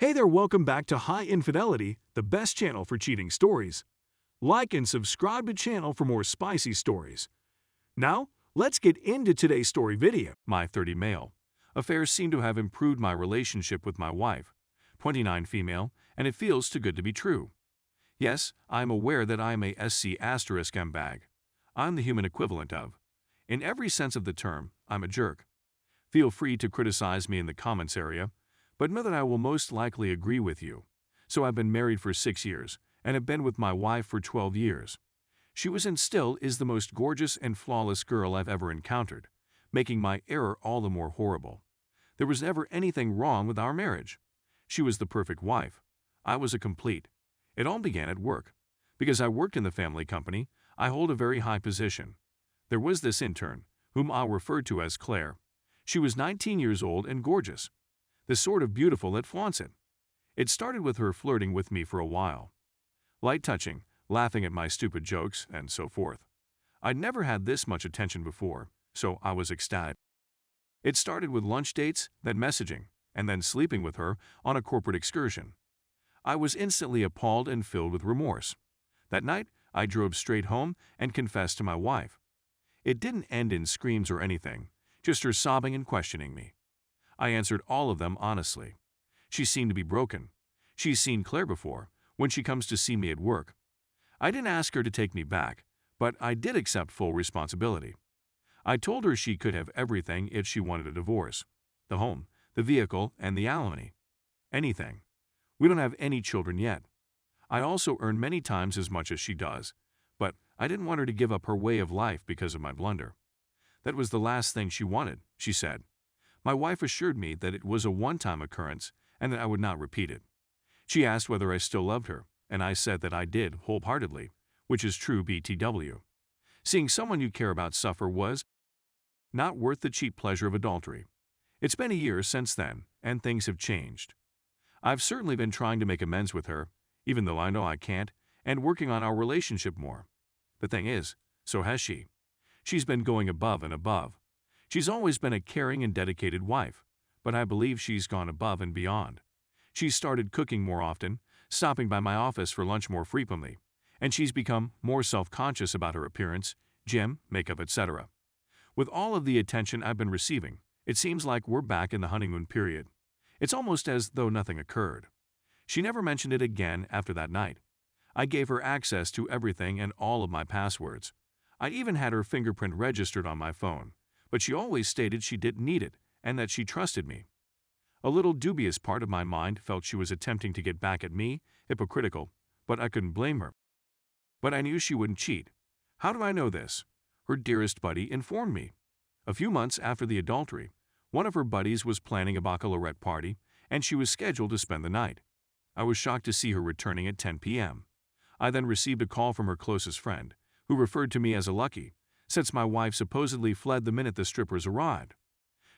Hey there, welcome back to High Infidelity, the best channel for cheating stories. Like and subscribe to channel for more spicy stories. Now, let's get into today's story video. My 30 male. Affairs seem to have improved my relationship with my wife, 29 female, and it feels too good to be true. Yes, I am aware that I am a SC asterisk M bag. I'm the human equivalent of. In every sense of the term, I'm a jerk. Feel free to criticize me in the comments area, but know that I will most likely agree with you. So I've been married for 6 years and have been with my wife for 12 years. She was and still is the most gorgeous and flawless girl I've ever encountered, making my error all the more horrible. There was never anything wrong with our marriage. She was the perfect wife. I was a complete. It all began at work. Because I worked in the family company, I hold a very high position. There was this intern, whom I'll refer to as Claire. She was 19 years old and gorgeous. The sort of beautiful that flaunts it. It started with her flirting with me for a while. Light touching, laughing at my stupid jokes, and so forth. I'd never had this much attention before, so I was ecstatic. It started with lunch dates, then messaging, and then sleeping with her on a corporate excursion. I was instantly appalled and filled with remorse. That night, I drove straight home and confessed to my wife. It didn't end in screams or anything, just her sobbing and questioning me. I answered all of them honestly. She seemed to be broken. She's seen Claire before, when she comes to see me at work. I didn't ask her to take me back, but I did accept full responsibility. I told her she could have everything if she wanted a divorce. The home, the vehicle, and the alimony. Anything. We don't have any children yet. I also earn many times as much as she does, but I didn't want her to give up her way of life because of my blunder. That was the last thing she wanted, she said. My wife assured me that it was a one-time occurrence and that I would not repeat it. She asked whether I still loved her, and I said that I did wholeheartedly, which is true BTW. Seeing someone you care about suffer was not worth the cheap pleasure of adultery. It's been a year since then, and things have changed. I've certainly been trying to make amends with her, even though I know I can't, and working on our relationship more. The thing is, so has she. She's been going above and above. She's always been a caring and dedicated wife, but I believe she's gone above and beyond. She's started cooking more often, stopping by my office for lunch more frequently, and she's become more self-conscious about her appearance, gym, makeup, etc. With all of the attention I've been receiving, it seems like we're back in the honeymoon period. It's almost as though nothing occurred. She never mentioned it again after that night. I gave her access to everything and all of my passwords. I even had her fingerprint registered on my phone, but she always stated she didn't need it and that she trusted me. A little dubious part of my mind felt she was attempting to get back at me, hypocritical, but I couldn't blame her. But I knew she wouldn't cheat. How do I know this? Her dearest buddy informed me. A few months after the adultery, one of her buddies was planning a baccalaureate party, and she was scheduled to spend the night. I was shocked to see her returning at 10 p.m. I then received a call from her closest friend, who referred to me as a lucky, since my wife supposedly fled the minute the strippers arrived.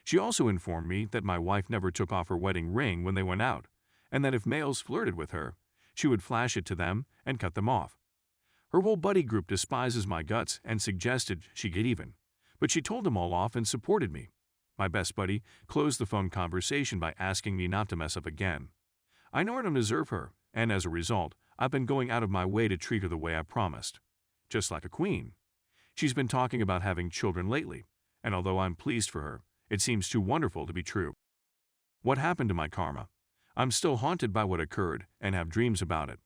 She also informed me that my wife never took off her wedding ring when they went out, and that if males flirted with her, she would flash it to them and cut them off. Her whole buddy group despises my guts and suggested she get even, but she told them all off and supported me. My best buddy closed the phone conversation by asking me not to mess up again. I know I don't deserve her, and as a result, I've been going out of my way to treat her the way I promised. Just like a queen. She's been talking about having children lately, and although I'm pleased for her, it seems too wonderful to be true. What happened to my karma? I'm still haunted by what occurred and have dreams about it.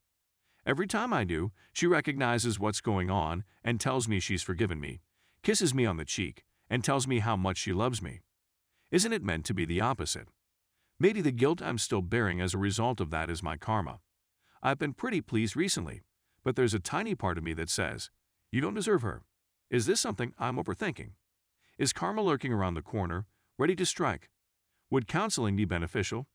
Every time I do, she recognizes what's going on and tells me she's forgiven me, kisses me on the cheek, and tells me how much she loves me. Isn't it meant to be the opposite? Maybe the guilt I'm still bearing as a result of that is my karma. I've been pretty pleased recently, but there's a tiny part of me that says, you don't deserve her. Is this something I'm overthinking? Is karma lurking around the corner, ready to strike? Would counseling be beneficial?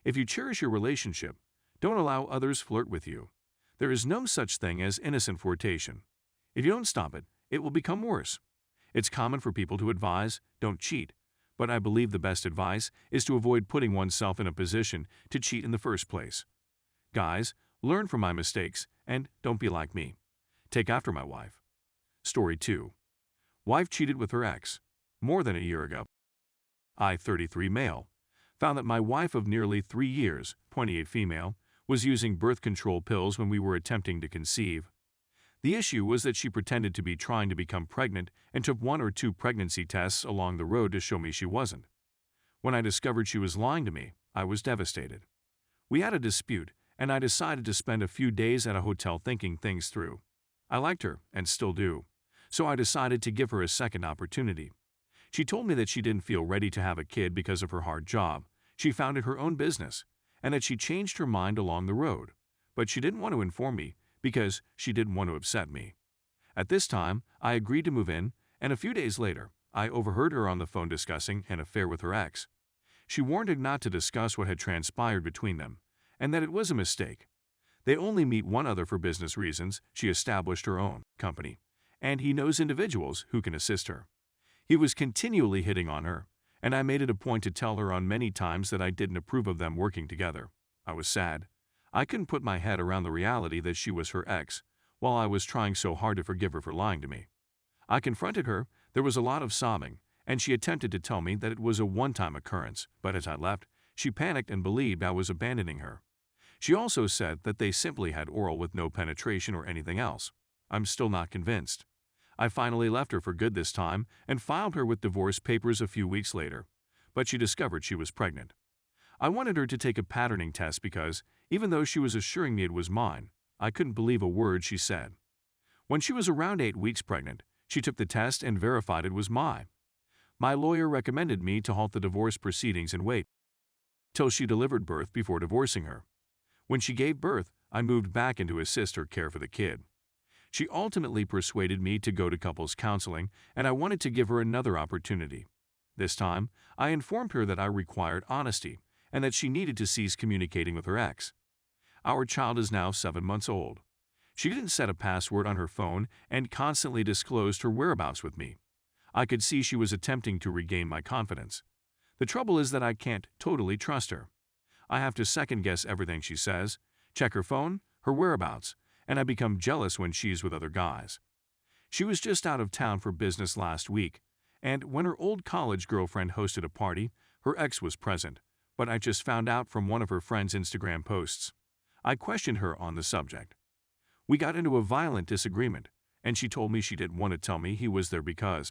If you cherish your relationship, don't allow others flirt with you. There is no such thing as innocent flirtation. If you don't stop it, it will become worse. It's common for people to advise, don't cheat, but I believe the best advice is to avoid putting oneself in a position to cheat in the first place. Guys, learn from my mistakes and don't be like me. Take after my wife. Story 2. Wife cheated with her ex. More than a year ago. I, 33 male. found that my wife of nearly 3 years, 28 female, was using birth control pills when we were attempting to conceive. The issue was that she pretended to be trying to become pregnant and took 1 or 2 pregnancy tests along the road to show me she wasn't. When I discovered she was lying to me, I was devastated. We had a dispute, and I decided to spend a few days at a hotel thinking things through. I liked her, and still do, so I decided to give her a second opportunity. She told me that she didn't feel ready to have a kid because of her hard job. She founded her own business, and that she changed her mind along the road, but she didn't want to inform me because she didn't want to upset me. At this time, I agreed to move in, and a few days later, I overheard her on the phone discussing an affair with her ex. She warned her not to discuss what had transpired between them, and that it was a mistake. They only meet one other for business reasons. She established her own company, and he knows individuals who can assist her. He was continually hitting on her, and I made it a point to tell her on many times that I didn't approve of them working together. I was sad. I couldn't put my head around the reality that she was her ex, while I was trying so hard to forgive her for lying to me. I confronted her. There was a lot of sobbing, and she attempted to tell me that it was a one-time occurrence, but as I left, she panicked and believed I was abandoning her. She also said that they simply had oral with no penetration or anything else. I'm still not convinced. I finally left her for good this time and filed her with divorce papers a few weeks later, but she discovered she was pregnant. I wanted her to take a patterning test because, even though she was assuring me it was mine, I couldn't believe a word she said. When she was around 8 weeks pregnant, she took the test and verified it was mine. My lawyer recommended me to halt the divorce proceedings and wait till she delivered birth before divorcing her. When she gave birth, I moved back in to assist her care for the kid. She ultimately persuaded me to go to couples counseling, and I wanted to give her another opportunity. This time, I informed her that I required honesty and that she needed to cease communicating with her ex. Our child is now 7 months old. She didn't set a password on her phone and constantly disclosed her whereabouts with me. I could see she was attempting to regain my confidence. The trouble is that I can't totally trust her. I have to second-guess everything she says, check her phone, her whereabouts, and I become jealous when she's with other guys. She was just out of town for business last week, and when her old college girlfriend hosted a party, her ex was present, but I just found out from one of her friend's Instagram posts. I questioned her on the subject. We got into a violent disagreement, and she told me she didn't want to tell me he was there because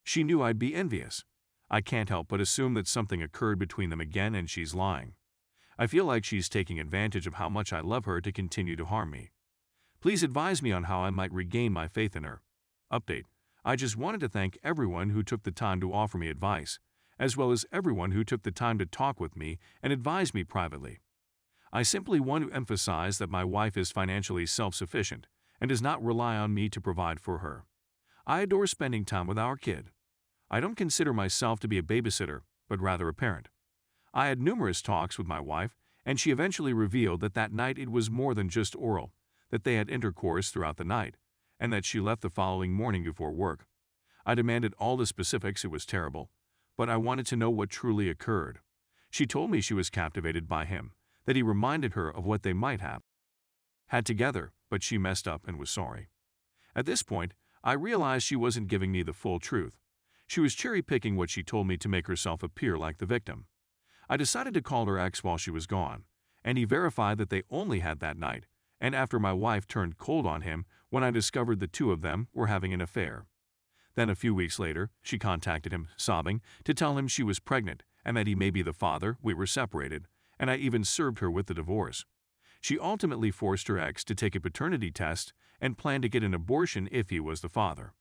she knew I'd be envious. I can't help but assume that something occurred between them again and she's lying. I feel like she's taking advantage of how much I love her to continue to harm me. Please advise me on how I might regain my faith in her. Update: I just wanted to thank everyone who took the time to offer me advice, as well as everyone who took the time to talk with me and advise me privately. I simply want to emphasize that my wife is financially self-sufficient and does not rely on me to provide for her. I adore spending time with our kid. I don't consider myself to be a babysitter, but rather a parent. I had numerous talks with my wife, and she eventually revealed that that night it was more than just oral, that they had intercourse throughout the night, and that she left the following morning before work. I demanded all the specifics. It was terrible, but I wanted to know what truly occurred. She told me she was captivated by him, that he reminded her of what they might have had together, but she messed up and was sorry. At this point, I realized she wasn't giving me the full truth. She was cherry-picking what she told me to make herself appear like the victim. I decided to call her ex while she was gone, and he verified that they only had that night, and after my wife turned cold on him when I discovered the two of them were having an affair. Then a few weeks later, she contacted him, sobbing, to tell him she was pregnant and that he may be the father. We were separated, and I even served her with the divorce. She ultimately forced her ex to take a paternity test and planned to get an abortion if he was the father.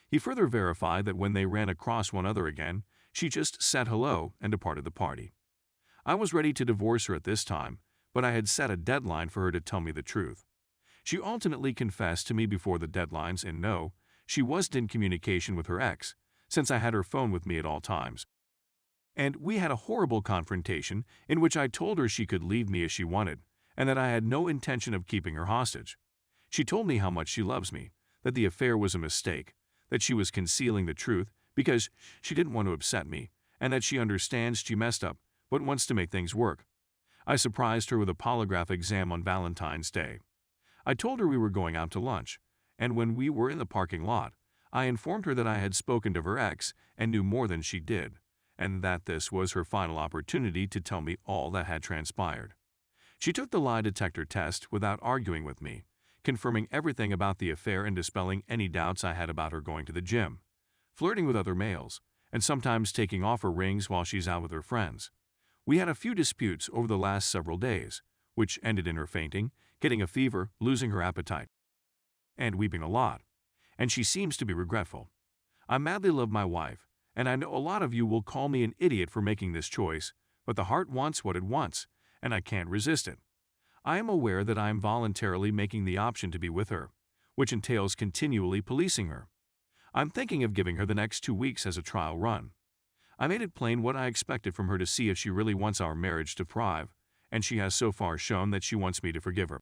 He further verified that when they ran across one another again, she just said hello and departed the party. I was ready to divorce her at this time, but I had set a deadline for her to tell me the truth. She ultimately confessed to me before the deadlines, and no, she wasn't in communication with her ex, since I had her phone with me at all times. And we had a horrible confrontation in which I told her she could leave me as she wanted, and that I had no intention of keeping her hostage. She told me how much she loves me, that the affair was a mistake, that she was concealing the truth because she didn't want to upset me, and that she understands she messed up but wants to make things work. I surprised her with a polygraph exam on Valentine's Day. I told her we were going out to lunch, and when we were in the parking lot, I informed her that I had spoken to her ex and knew more than she did, and that this was her final opportunity to tell me all that had transpired. She took the lie detector test without arguing with me, confirming everything about the affair and dispelling any doubts I had about her going to the gym, flirting with other males, and sometimes taking off her rings while she's out with her friends. We had a few disputes over the last several days, which ended in her fainting, getting a fever, losing her appetite, and weeping a lot. And she seems to be regretful. I madly love my wife, and I know a lot of you will call me an idiot for making this choice, but the heart wants what it wants, and I can't resist it. I am aware that I am voluntarily making the option to be with her, which entails continually policing her. I'm thinking of giving her the next 2 weeks as a trial run. I made it plain what I expected from her to see if she really wants our marriage to thrive, and she has so far shown that she wants me to forgive her.